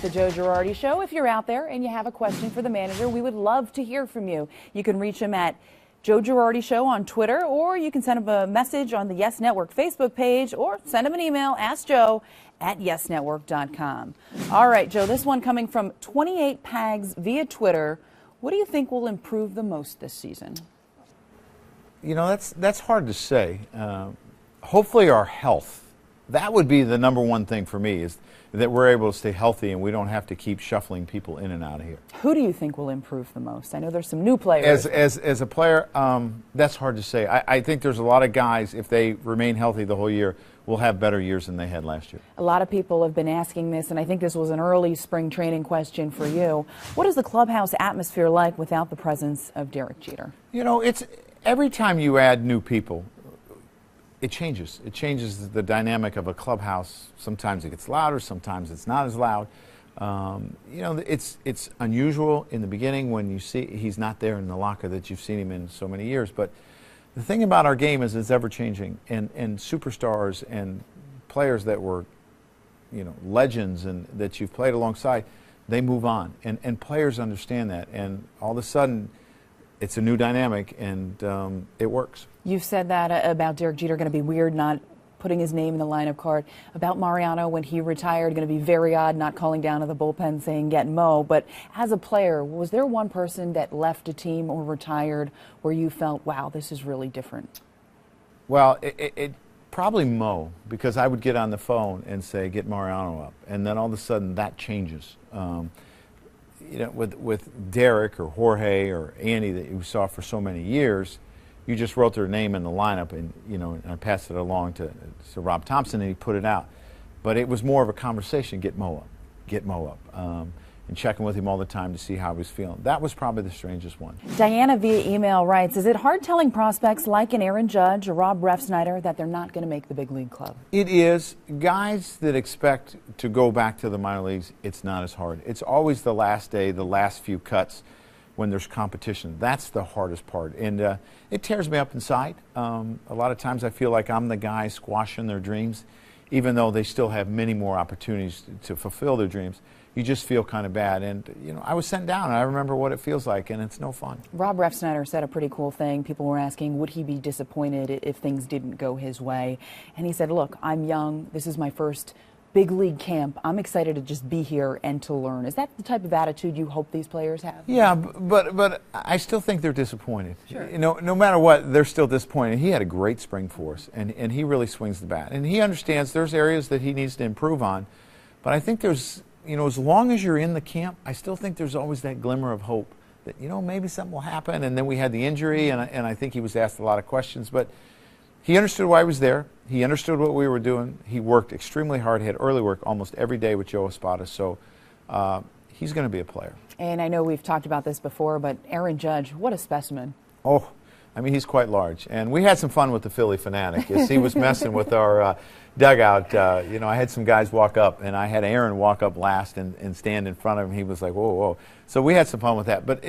The Joe Girardi Show. If you're out there and you have a question for the manager, we would love to hear from you. You can reach him at Joe Girardi Show on Twitter, or you can send him a message on the Yes Network Facebook page, or send him an email, askjoe@yesnetwork.com. All right, Joe, this one coming from 28 Pags via Twitter. What do you think will improve the most this season? You know, that's hard to say. Hopefully our health. That would be the number one thing for me, is that we're able to stay healthy and we don't have to keep shuffling people in and out of here. Who do you think will improve the most? I know there's some new players. As a player, that's hard to say. I think there's a lot of guys, if they remain healthy the whole year, will have better years than they had last year. A lot of people have been asking this, and I think this was an early spring training question for you. What is the clubhouse atmosphere like without the presence of Derek Jeter? You know, it's every time you add new people, it changes. It changes the dynamic of a clubhouse. Sometimes it gets louder, sometimes it's not as loud. You know, it's unusual in the beginning when you see he's not there in the locker that you've seen him in so many years. But the thing about our game is it's ever changing, and superstars and players that were, you know, legends and that you've played alongside, they move on, and players understand that, and all of a sudden it's a new dynamic, and it works. You've said that about Derek Jeter, going to be weird not putting his name in the lineup card. About Mariano, when he retired, going to be very odd not calling down to the bullpen saying get Mo. But as a player, was there one person that left a team or retired where you felt, wow, this is really different? Well, it probably Mo, because I would get on the phone and say get Mariano up, and then all of a sudden that changes. You know, with Derek or Jorge or Andy that you saw for so many years, you just wrote their name in the lineup, and you know, and I passed it along to Rob Thompson, and he put it out. But it was more of a conversation: get Mo up, and checking with him all the time to see how he was feeling. That was probably the strangest one. Diana via email writes, is it hard telling prospects like an Aaron Judge or Rob Refsnyder that they're not going to make the big league club? It is. Guys that expect to go back to the minor leagues, it's not as hard. It's always the last day, the last few cuts when there's competition. That's the hardest part, and it tears me up inside. A lot of times I feel like I'm the guy squashing their dreams, even though they still have many more opportunities to fulfill their dreams. You just feel kind of bad. And, you know, I was sent down, and I remember what it feels like, and it's no fun. Rob Refsnyder said a pretty cool thing. People were asking, would he be disappointed if things didn't go his way? And he said, look, I'm young. This is my first big league camp. I'm excited to just be here and to learn. Is that the type of attitude you hope these players have? Yeah, but I still think they're disappointed. Sure. You know, no matter what, they're still disappointed. He had a great spring for us, and he really swings the bat. And he understands there's areas that he needs to improve on. But I think there's, you know, as long as you're in the camp, I still think there's always that glimmer of hope that, you know, maybe something will happen. And then we had the injury, and I think he was asked a lot of questions. But he understood why he was there. He understood what we were doing. He worked extremely hard. He had early work almost every day with Joe Espada. So he's going to be a player. And I know we've talked about this before, but Aaron Judge, what a specimen. Oh, I mean, he's quite large. And we had some fun with the Philly Fanatic as he was messing with our dugout. You know, I had some guys walk up, and I had Aaron walk up last and stand in front of him. He was like, whoa, whoa. So we had some fun with that. But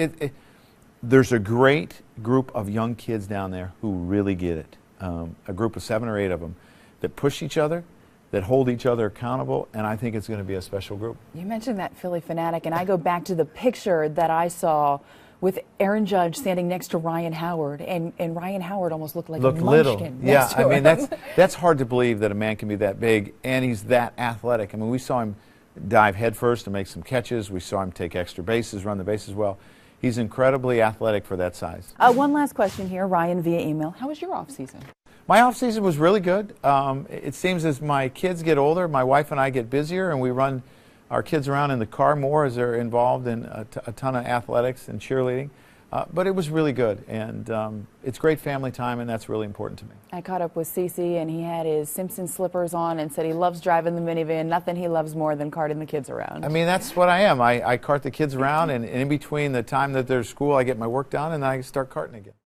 there's a great group of young kids down there who really get it. A group of 7 or 8 of them that push each other, that hold each other accountable, and I think it's going to be a special group. You mentioned that Philly Fanatic, and I go back to the picture that I saw with Aaron Judge standing next to Ryan Howard, and Ryan Howard almost looked like a munchkin. Yeah, I mean, that's hard to believe that a man can be that big, and he's that athletic. I mean, we saw him dive headfirst to make some catches. We saw him take extra bases, run the bases well. He's incredibly athletic for that size. One last question here, Ryan via email. How was your off season? My off season was really good. It seems as my kids get older, my wife and I get busier, and we run our kids around in the car more as they're involved in a ton of athletics and cheerleading. But it was really good, and it's great family time, and that's really important to me. I caught up with Cece, and he had his Simpson slippers on and said he loves driving the minivan. Nothing he loves more than carting the kids around. I mean, that's what I am. I cart the kids around, and in between the time that they're at school, I get my work done, and then I start carting again.